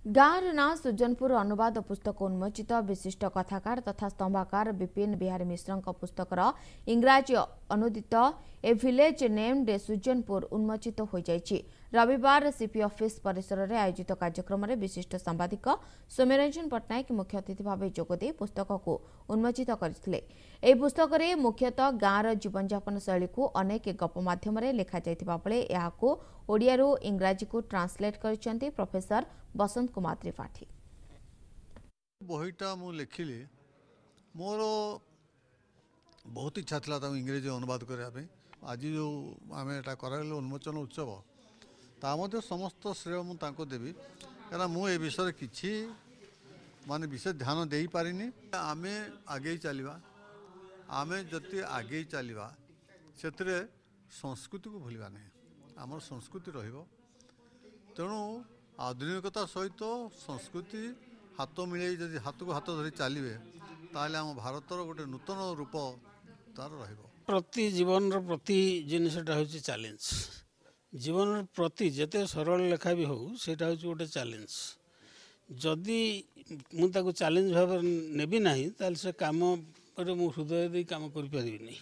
गाँव ना सुजनपुर अनुवाद पुस्तक उन्मोचित विशिष्ट कथाकार तथा स्तंभाकार विपिन बिहारी मिश्र पुस्तकर इंग्राजी अनुदित ए विलेज नेम्ड सुजनपुर उन्मोचित हो जाइछि। रविवार सीपी ऑफिस परिसर में आयोजित कार्यक्रम में विशिष्ट सांबादिक सौम्यरंजन पट्टनायक मुख्य अतिथि भाव जोगदे पुस्तक को उन्मोचित करथिले। एही पुस्तक में मुख्यतः गाँवर जीवनयापन शैली को अनेक गप माध्यम लिखा जाइथिबा बेले एहाको ओडियारू इंग्राजी को ट्रांसलेट करिसेंती प्रोफेसर बसंत कुमार त्रिपाठी। बहीटा मु लिखिली मोर बहुत इच्छा था इंग्रेजी अनुवाद करने। आज जो आम एटा कराइल उन्मोचन उत्सव ता समस्त श्रेय मुझे देवी क्या मुझे विषय किसी माने विशेष ध्यान दे पारिनी। आम आगे चलवा आम जति आगे चलवा से संस्कृति को भूलवा नहीं। आम संस्कृति तेणु आधुनिकता सहित संस्कृति हाथ मिले जदि हाथ को हाथ धरी चलिए ताले आम भारतर गोटे नूतन रूप तार रहिबो। प्रति जीवन प्रति जिनसटा हूँ चैलेंज जीवन प्रति जिते सरल लेखा भी हो सेटा हूँ गोटे चैलेंज। जदि मुझे चैलेंज भाव नेबी ना ताल से कम मु हृदय दे कम कर पारिनी।